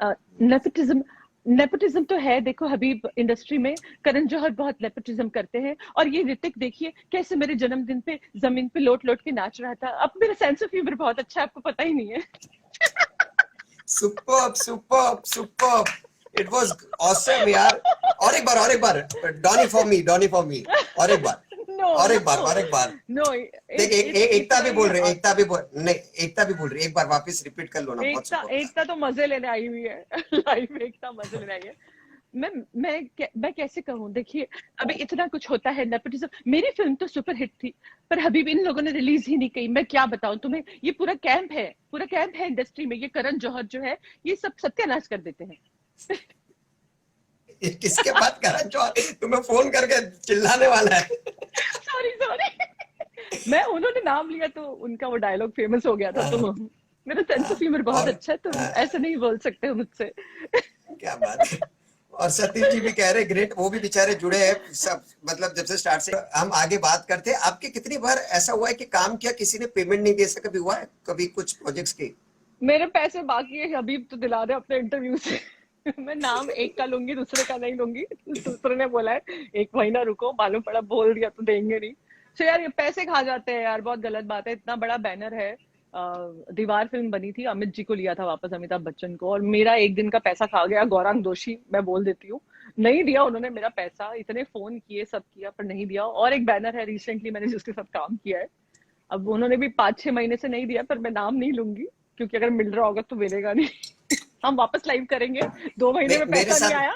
नेपोटिज्म, नेपोटिज्म तो है, देखो हबीब, इंडस्ट्री में करण जौहर बहुत नेपोटिज्म करते हैं, और ये ऋतिक देखिए कैसे मेरे जन्मदिन पे जमीन पे लोट लोट के नाच रहा था। अब मेरा सेंस ऑफ ह्यूमर बहुत अच्छा है, आपको पता ही नहीं है। Superb superb superb, it was awesome यार। और एक बार, डॉनी फॉर मी, और एक बार, नो और एक बार, नो और एक बार। नो, देख, एकता इतना भी ही बोल रही है, है। एकता भी बोल रही है। एक बार वापस रिपीट कर लो ना, बहुत एकता, सुपर था। एकता तो मजे लेने आई हुई है। लाइव में एकता मजे लेने आई है। मैं मैं कैसे कहूँ, देखिए अभी इतना कुछ होता है नेपोटिज्म। मेरी फिल्म तो सुपर हिट थी, पर हबीब इन लोगों ने रिलीज ही नहीं की। मैं क्या बताऊं तुम्हें, ये पूरा कैंप है, पूरा कैंप है इंडस्ट्री में, ये करण जौहर जो है, ये सब सत्यानाश कर देते हैं। ये किसके बात कर रहा है? तुम्हें फोन करके चिल्लाने वाला है। सॉरी सॉरी, मैं, उन्होंने नाम लिया तो उनका वो डायलॉग फेमस हो गया था, तो मेरा सेंस ऑफ ह्यूमर बहुत और अच्छा है, तो ऐसे नहीं बोल सकते हो मुझसे। क्या बात है। और सतीश जी भी कह रहे ग्रेट, वो भी बेचारे जुड़े हैं सब, मतलब जब से स्टार्ट से हम आगे बात करते हैं। आपके कितनी बार ऐसा हुआ है कि काम किया, किसी ने पेमेंट नहीं दे सका, कभी हुआ है कभी कुछ प्रोजेक्ट्स के? मेरे पैसे बाकी है हबीब, तो दिला दे अपने इंटरव्यू से। मैं नाम एक का लूंगी, दूसरे का नहीं लूंगी। दूसरे ने बोला है 1 महीना रुको, मालूम पड़ा बोल दिया तो देंगे नहीं। तो यार ये पैसे खा जाते हैं यार, बहुत गलत बात है। इतना बड़ा बैनर है, दीवार फिल्म बनी थी, अमित जी को लिया था वापस, अमिताभ बच्चन को, और मेरा एक दिन का पैसा खा गया गौरांग दोषी, मैं बोल देती हूँ। नहीं दिया उन्होंने मेरा पैसा, इतने फोन किए, सब किया, पर नहीं दिया। और एक बैनर है रिसेंटली मैंने जिसके साथ काम किया है, अब उन्होंने भी 5-6 महीने से नहीं दिया, पर मैं नाम नहीं लूंगी, क्योंकि अगर मिल रहा होगा तो मिलेगा नहीं। हम वापस लाइव करेंगे, 2 महीने में मेरे पैसा नहीं साथ आया,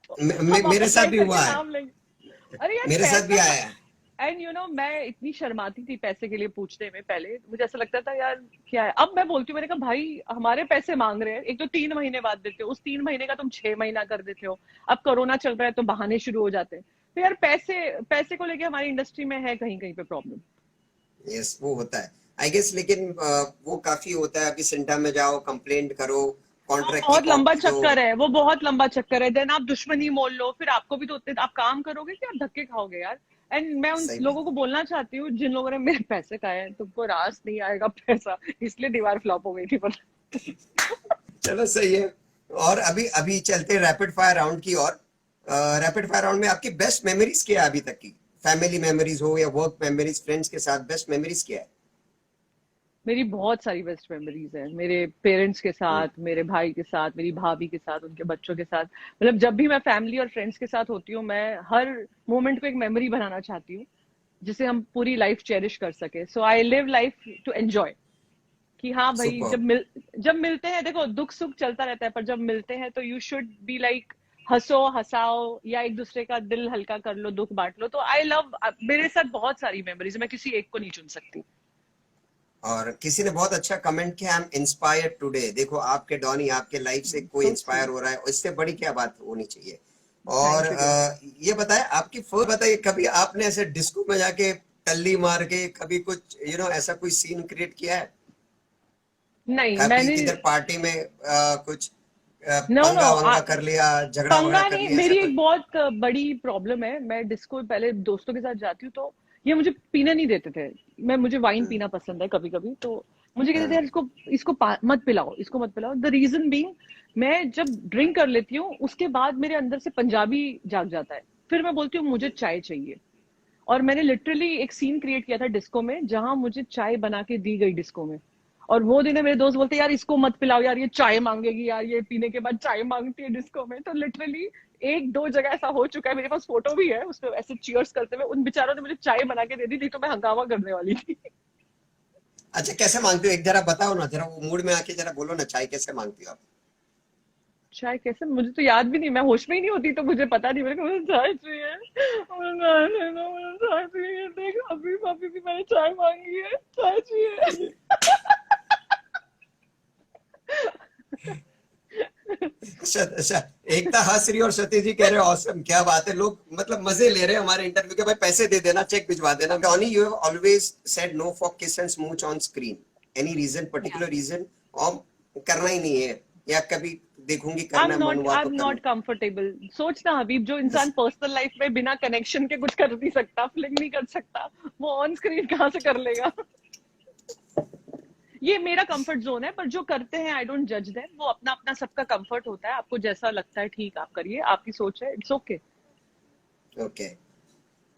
तो हम मेरे वापस साथ लाइव भी करके हुआ है। नाम लेंगे। अरे यार मेरे साथ भी पैसा, आया है। एंड यू नो, मैं इतनी शर्माती थी पैसे के लिए पूछने में, पहले मुझे ऐसा लगता था यार क्या है। अब मैं बोलती हूँ, मैंने कहा भाई हमारे पैसे मांग रहे हैं, एक तो 3 महीने बाद देते हो, उस 3 महीने का तुम 6 महीना कर देते हो। अब कोरोना चल रहा है तो बहाने शुरू हो जाते हैं। तो यार पैसे, पैसे को लेके हमारी इंडस्ट्री में है कहीं कहीं पे प्रॉब्लम। यस, वो होता है आई गेस, लेकिन वो काफी होता है। अभी सेंटा में जाओ, कंप्लेंट करो, वो कॉन्ट्रैक्ट की बहुत लंबा कॉपी दो। चक्कर है, वो बहुत लंबा चक्कर है। देन आप दुश्मनी मोल लो, फिर आपको भी तो उतने, आप काम करोगे कि आप धक्के खाओगे यार। एंड मैं उन सही लोगों बात को बोलना चाहती हूँ जिन लोगों ने मेरे पैसे खाए हैं, तुमको रास नहीं आएगा पैसा, इसलिए दीवार फ्लॉप हो गई थी, पता। है। चलो सही है। और अभी अभी चलते रैपिड फायर राउंड की ओर। रैपिड फायर राउंड में आपकी बेस्ट मेमोरीज क्या है अभी तक की? फैमिली मेमोरीज हो या वर्क मेमोरीज, फ्रेंड्स के साथ बेस्ट मेमोरीज क्या है? मेरी बहुत सारी बेस्ट मेमोरीज है, मेरे पेरेंट्स के साथ, मेरे भाई के साथ, मेरी भाभी के साथ, उनके बच्चों के साथ। मतलब जब भी मैं फैमिली और फ्रेंड्स के साथ होती हूँ, मैं हर मोमेंट को एक मेमोरी बनाना चाहती हूँ, जिसे हम पूरी लाइफ चेरिश कर सके। So I live life to enjoy, कि हाँ भाई, सुपर। जब मिलते हैं, देखो दुख सुख चलता रहता है, पर जब मिलते हैं तो यू शुड बी लाइक, हंसो हंसाओ, या एक दूसरे का दिल हल्का कर लो, दुख बांट लो। तो आई लव, मेरे साथ बहुत सारी मेमोरीज, मैं किसी एक को नहीं चुन सकती। और किसी ने बहुत अच्छा कमेंट किया, आई एम इंस्पायर्ड टुडे। देखो, आपके डॉनी, आपके लाइफ से कोई सो इंस्पायर स्वीट, हो रहा है, इससे बड़ी क्या बात होनी चाहिए। और थैंक यू डियर। ये बताए, आपकी फर्स्ट बताइए, कभी आपने ऐसे डिस्को में जाके टल्ली मार के कभी कुछ ऐसा कोई सीन क्रिएट किया है? नहीं कभी मैंने, किधर पार्टी में कुछ नो पंगा नो, वंगा कर लिया, झगड़ा वगड़ा पंगा कर नहीं, लिया, ऐसा मेरी कुछ? एक बहुत बड़ी प्रॉब्लम है। मैं डिस्को पहले दोस्तों के साथ जाती हूँ तो ये मुझे पीने नहीं देते थे। मुझे वाइन हाँ, पीना पसंद है कभी कभी, तो मुझे कहते थे हाँ, यार इसको इसको मत पिलाओ, इसको मत पिलाओ। द रीजन बीइंग, मैं जब ड्रिंक कर लेती हूँ उसके बाद मेरे अंदर से पंजाबी जाग जाता है, फिर मैं बोलती हूँ मुझे चाय चाहिए। और मैंने लिटरली एक सीन क्रिएट किया था डिस्को में, जहां मुझे चाय बना के दी गई डिस्को में। और वो दिन है मेरे दोस्त बोलते यार इसको मत पिलाओ यार, ये चाय मांगेगी यार, ये पीने के बाद चाय मांगती है डिस्को में। तो लिटरली एक दो जगह ऐसा हो चुका है, मेरे पास फोटो भी है उसमें ऐसे चीयर्स करते हुए उन बेचारों ने मुझे चाय बना के दे दी थी, तो मैं हंगामा करने वाली थी। अच्छा कैसे मांगती हो, एक जरा बताओ ना, जरा वो मूड में आके जरा बोलो ना, चाय कैसे मांगती हो आप? चाय कैसे, मुझे तो याद भी नहीं, मैं होश में ही नहीं होती तो मुझे पता नहीं। मेरे को मुझे चाय चाहिए, मुझे चाय चाहिए, देख अभी अभी भी मैंने चाय मांगी है, चाय चाहिए। अच्छा अच्छा, एकता हंस रही और सतीश जी कह रहे हो ऑसम, क्या बात है, लोग मतलब मजे ले रहे हैं हमारे इंटरव्यू के। भाई पैसे दे देना, चेक भिजवा देना। Donny, you have always said no for kiss and smooch on screen, any reason, particular reason? और करना ही नहीं है, या कभी देखूंगी करना है, मन हुआ आई तो एम कर नॉट लो? कंफर्टेबल। सोचना हबीब, जो इंसान बस, पर्सनल लाइफ में बिना कनेक्शन के कुछ कर नहीं सकता, फिल्म नहीं कर सकता, वो ऑन स्क्रीन कहाँ से कर लेगा। ये मेरा कंफर्ट जोन है, पर जो करते हैं आई डोंट जज देम। वो अपना अपना सबका कंफर्ट होता है, आपको जैसा लगता है ठीक आप करिए, आपकी सोच है, इट्स ओके। ओके,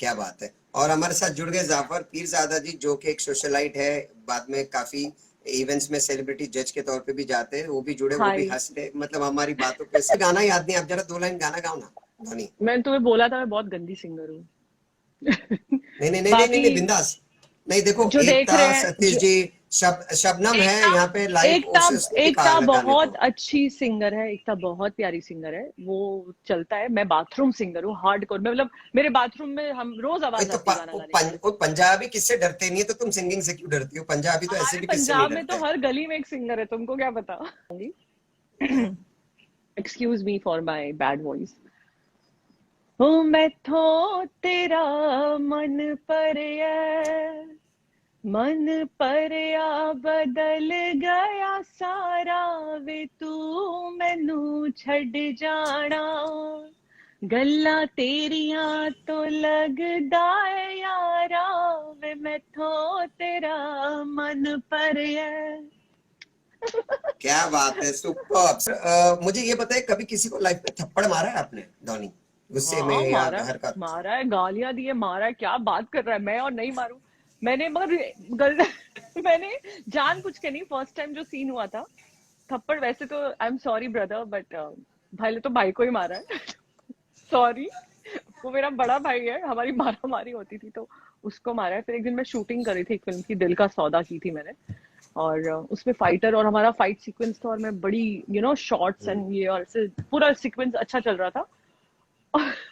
क्या बात है। और हमारे साथ जुड़ गए जाफर पीरजादा जी, जो कि एक सोशलाइट है, बाद में काफी इवेंट्स में सेलिब्रिटी जज के तौर पे भी जाते हैं। वो भी जुड़े, वो भी हाय, हंस रहे, मतलब हमारी बातों पे से। गाना याद नहीं, आप जरा दो लाइन गाना गाओ ना धोनी। मैंने तुम्हें बोला था मैं बहुत गंदी सिंगर हूँ। नहीं नहीं नहीं नहीं नहीं, बाकी नहीं बिंदास। नहीं देखो, जो देख एकता, रहे हैं, सतीश जो जी, शबनम है एकता, यहाँ पे लाइव, एकता उसे उसने भी कहा एकता गाने बहुत को। अच्छी सिंगर है, एकता बहुत प्यारी सिंगर है, वो चलता है। मैं बाथरूम सिंगर हूँ, हार्डकोर में, मतलब मेरे बाथरूम में हम रोज भाई आवाज तो आती है गाना गाने की। वो पंजाबी किससे डरते नहीं है, तो तुम सिंगिंग से क्यों डरती हो? पंजाबी तो ऐसे हमारे भी किससे नहीं पंजाब में डरते तो हैं। हर गली में एक सिंगर है, तुमको क्या पता। Excuse me for my bad voice. ओ मैथों तेरा मन परया, मन परया बदल गया सारा, वे तू मैनू छड़ जाना, गल्लां तेरियां तो लगदा है यारा, वे मैथों तेरा मन परया। क्या बात है, सुपर। मुझे ये बताइए, कभी किसी को लाइफ में थप्पड़ मारा है आपने धोनी, गुस्से में हाँ या हरकत? मारा है, गालियां दी है, मारा है, क्या बात कर रहा है, मैं और नहीं मारूं। मैंने मगर गल मैंने जानबूझ के नहीं, फर्स्ट टाइम जो सीन हुआ था थप्पड़, वैसे तो I am sorry brother, but भाई तो भाई को ही मारा है। सॉरी, वो मेरा बड़ा भाई है, हमारी मारा मारी होती थी तो उसको मारा है। फिर एक दिन मैं शूटिंग कर रही थी एक फिल्म की, दिल का सौदा की थी मैंने, और उसमें फाइटर और हमारा फाइट सीक्वेंस था, और मैं बड़ी शॉर्ट्स एंड ये, और ऐसे पूरा सीक्वेंस अच्छा चल रहा था।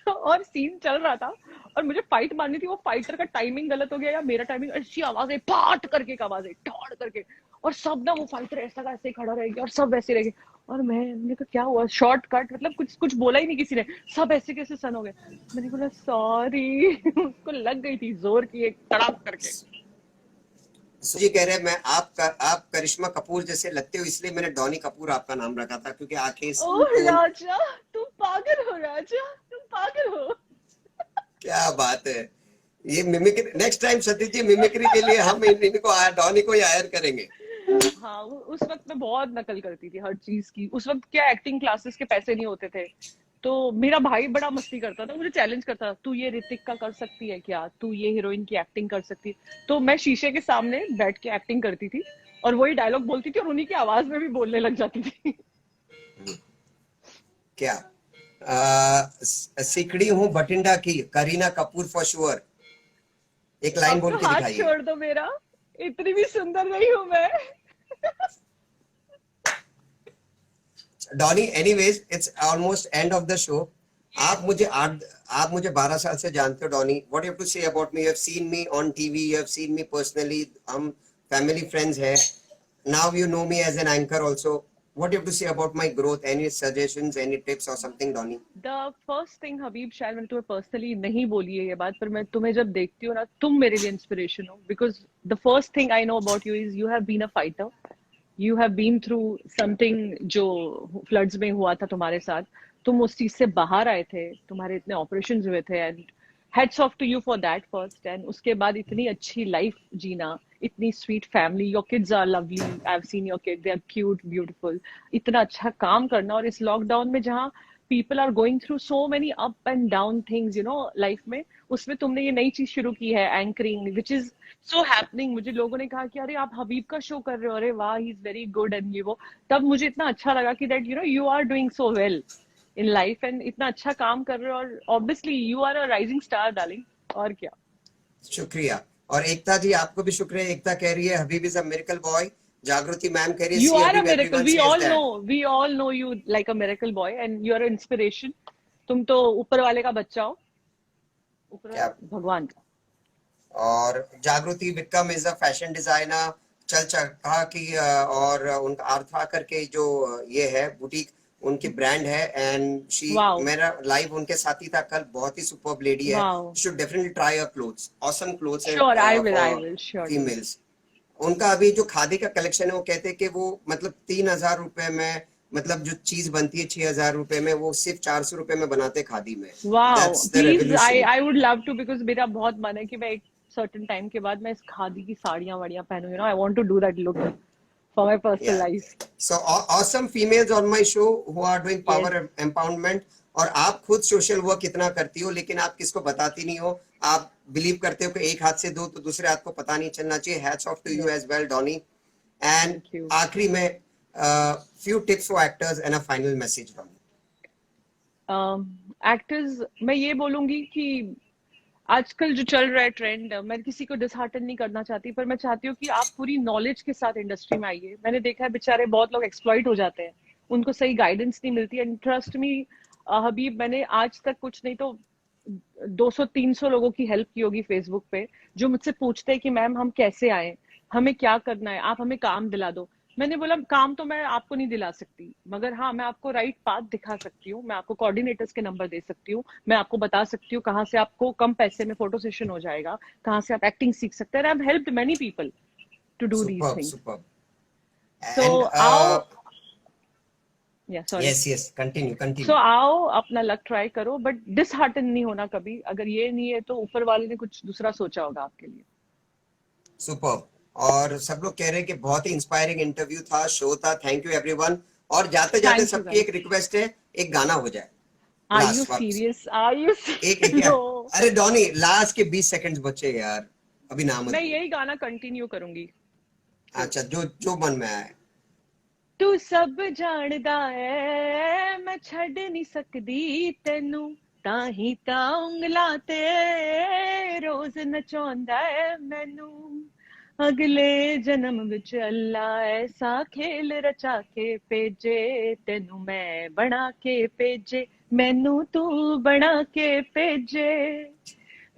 और सीन चल रहा था और मुझे फाइट मारनी थी, वो फाइटर का टाइमिंग गलत हो गया, या मेरा टाइमिंग, अच्छी आवाज है, फाट करके एक आवाज है, ठाड़ करके, और सब ना, वो फाइटर ऐसा का ऐसे ही खड़ा रह गया और सब वैसे रह गए। और मैंने कहा क्या हुआ, शॉर्ट कट, मतलब कुछ कुछ बोला ही नहीं किसी ने, सब ऐसे कैसे सन हो गए। मैंने बोला सॉरी। उसको लग गई थी जोर की एक तड़ाक करके। जी कह रहे हैं, आप करिश्मा कपूर जैसे लगते हो, इसलिए मैंने डॉनी कपूर आपका नाम रखा था, क्योंकि आंखें, ओह टोन। राजा, तुम पागल हो राजा, तुम पागल हो। क्या बात है। ये mimicry, next time Satish ji mimicry के लिए हम इनको डॉनी को ही हायर करेंगे। हाँ, उस वक्त मैं बहुत नकल करती थी हर चीज की। उस वक्त क्या एक्टिंग क्लासेस के पैसे नहीं होते थे, तो मेरा भाई बड़ा मस्ती करता था, मुझे चैलेंज करता था, तू ये ऋतिक का कर सकती है क्या, तू ये हीरोइन की एक्टिंग कर सकती है। तो मैं शीशे के सामने बैठ के एक्टिंग करती थी और वही डायलॉग बोलती थी और उन्हीं की आवाज में भी बोलने लग जाती थी। क्या सीखड़ी हूँ बठिंडा की, करीना कपूर फॉर श्योर। एक लाइन अब बोल तो के हाथ दिखाइए। छोड़ दो मेरा, इतनी भी सुंदर नहीं हूं मैं। Donny, anyways it's almost end of the show. आप मुझे 12 साल से जानते हो Donny. What you have to say about me? You have seen me on TV, you have seen me personally, हम फैमिली फ्रेंड्स हैं। Now you know me as an anchor also. What you have to say about my growth? Any suggestions, any tips और something Donny? The first thing Habib, शायद मैंने तुम्हें personally नहीं बोली है ये बात, पर मैं तुम्हें जब देखती हूँ ना, तुम मेरे लिए इंस्पिरेशन हो, because the first thing I know about you is you have been a fighter, you have been through something जो फ्लड्स में हुआ था तुम्हारे साथ, तुम उस चीज से बाहर आए थे, तुम्हारे इतने ऑपरेशंस हुए थे, and heads off to you for that first, and उसके बाद इतनी अच्छी लाइफ जीना, इतनी sweet family, your kids are lovely, I have seen your kid, they are cute beautiful, इतना अच्छा काम करना, और इस लॉकडाउन में जहाँ people are going through so many up and down things, you know, life में, उसमें तुमने ये नई चीज शुरू की है, anchoring, which is so happening. मुझे लोगों ने कहा कि अरे आप हबीब का शो कर रहे हो, अरे वाह, he is very good, and ये वो, तब मुझे इतना अच्छा लगा कि that you know you are doing so well in life, and इतना अच्छा काम कर रहे हो, और obviously you are a rising star darling, और क्या। शुक्रिया। और एकता जी आपको भी शुक्रिया। एकता कह रही है Habib is a miracle boy. Jagriti ma'am कह रही है You see are a Habib, miracle. Everyone says that. We all know you like a miracle boy, and you are an inspiration. तुम तो ऊपर वाले का बच्चा हो, ऊपर क्या? भगवान का। और जागृति Vikram is a fashion designer, चल चका की और उनका आर्था करके जो ये है बुटीक, उनकी ब्रांड है, एंड शी, Wow, मेरा लाइव उनके साथ ही था कल, बहुत ही सुपर्ब लेडी है। wow. Should definitely try her clothes, awesome clothes है Sure, I for will, surely. Females. उनका अभी जो खादी का कलेक्शन है, वो कहते हैं कि वो मतलब 3,000 रुपए में, मतलब जो चीज बनती है 6,000 रुपए में, वो सिर्फ 400 रुपए में बनाते हैं खादी में। Wow, that's the please, revolution. I would love to, because मेरा बहुत मन है कि मैं एक certain time के बाद मैं इस खादी की साड़ियाँ वाड़ियाँ पहनूं, you know, I want to do that look for my personal Yeah. life. So awesome females on my show who are doing power Yes. empowerment. और आप खुद सोशल वर्क इतना करती हो, लेकिन आप किसको बताती नहीं हो। आप बिलीव करते हो कि एक हाथ से दो तो दूसरे हाथ को पता नहीं चलना चाहिए। Hats off to you as well Donny. And Thank you. आखिरी में few tips for actors and a final message Donny. Actors, मैं ये बोलूंगी कि आजकल जो चल रहा है ट्रेंड, मैं किसी को डिसहार्टन नहीं करना चाहती, पर मैं चाहती हूँ कि आप पूरी नॉलेज के साथ इंडस्ट्री में आइए। मैंने देखा है बेचारे बहुत लोग एक्सप्लॉइट हो जाते हैं, उनको सही गाइडेंस नहीं मिलती, एंड ट्रस्ट मी हबीब, मैंने आज तक कुछ नहीं तो 200-300 लोगों की हेल्प की होगी फेसबुक पे, जो मुझसे पूछते हैं कि मैम हम कैसे आए, हमें क्या करना है, आप हमें काम दिला दो। मैंने बोला काम तो मैं आपको नहीं दिला सकती, मगर हाँ मैं आपको राइट पाथ दिखा सकती हूँ, मैं आपको कोऑर्डिनेटर्स के नंबर दे सकती हूँ, मैं आपको बता सकती हूँ कहाँ से आपको कम पैसे में फोटो सेशन हो जाएगा, कहाँ से आप एक्टिंग सीख सकते हैं। I have helped many people to do these Superb, things. superb. So And आओ, या sorry, yes, continue, so continue. आओ अपना लक ट्राई करो, बट डिसहार्टन नहीं होना कभी। अगर ये नहीं है तो ऊपर वाले ने कुछ दूसरा सोचा होगा आपके लिए। सुपर्ब। और सब लोग कह रहे हैं कि बहुत ही इंस्पायरिंग इंटरव्यू था, शो था। Thank you everyone. और जाते जाते थैंक यू सबकी एक गाइस। रिक्वेस्ट है, एक गाना हो जाए आर यू लास्ट वापस। सीरियस? आर यू एक एक नो, यार, अरे डॉनी लास्ट के 20 सेकंड्स बचे यार, अभी नाम मत मैं बोल। यही गाना कंटिन्यू करूंगी। अच्छा, जो जो मन में आए। तू सब जानदा है मैं छड़ नहीं सकदी तेनू, ताही ता उंगलां ते रोज नचाउंदा है मैनू, अगले जन्म विच अल्लाह ऐसा खेल रचा के भेजे, तेनू मैं बना के भेजे, मैनू तू बना के भेजे,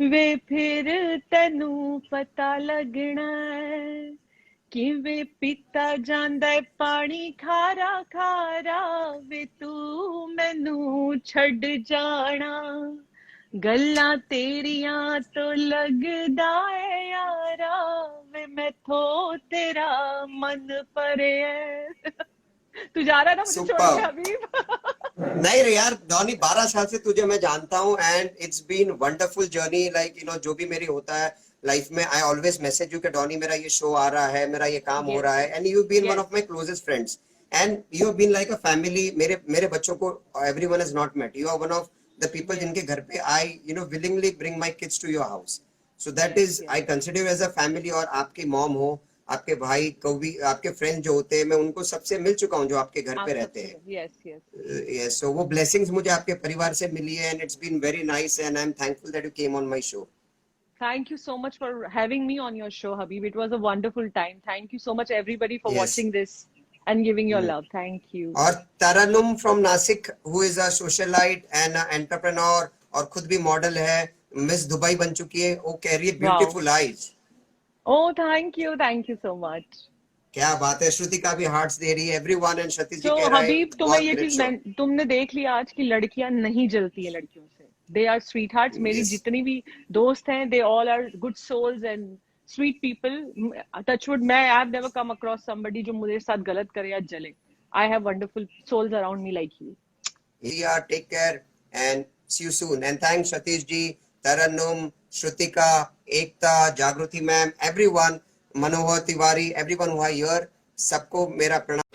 वे फिर तेनू पता लगना है किवें पीता जांदा है पानी खारा खारा, वे तू मैनू छड़ जाना, गल्लां तेरियां तो लगदा है यारा, वे मैथों तेरा मन परे है। तू जा रहा है ना मुझे छोड़ के सुपर। हबीब? नहीं रे यार डॉनी, 12 साल से तुझे मैं जानता हूँ, and it's been wonderful journey. Like you know, जो भी मेरी होता है लाइफ में, आई ऑलवेज मैसेज यू कि डॉनी मेरा ये शो आ रहा है, मेरा ये काम हो Yes, रहा है, and you been one yes, of my closest friends, and you been like a family. मेरे मेरे बच्चों को everyone has not met, you are one of the people yes, जिनके घर पे I you know willingly bring my kids to your house. So that yes, is, yes. I consider as a family. और आपकी mom हो, आपके भाई को भी, आपके फ्रेंड जो होते हैं, मैं उनको सबसे मिल चुका हूँ जो आपके घर आप पे रहते हैं। सबसे, yes, yes. Yes, so वो blessings मुझे आपके परिवार से मिली है, and it's been very nice, and I'm thankful that you came on my show. Thank you so much for having me on your show, Habib. It was a wonderful time. Thank you so much, everybody, for Yes. watching this and giving your love. Thank you. और तरन्नुम from Nasik, who is a socialite and an entrepreneur, और खुद भी model है, miss Dubai बन चुकी है। वो कह रही है Wow. Beautiful eyes. Oh, thank you. Thank you so much. क्या बात है। श्रुति का भी हार्ट्स दे रही है everyone, and Satish ji So, कह रहे हैं Habib, तुम्हें बहुत ये ग्रेट चीज शो। तुमने देख लिया आज की लड़कियां नहीं जलती है लड़कियों से। They are sweethearts. मेरी Yes. जितनी भी दोस्त हैं, they all are good souls and sweet people, touchwood मैं I have never come across somebody जो मुझे साथ गलत करे या जले. I have wonderful souls around me like you. Yeah, take care and see you soon. And thanks Satish ji, Tarannum, Shrutika, Ekta, Jagruti ma'am, everyone, Manohar Tiwari, everyone who are here. सबको मेरा प्रणाम.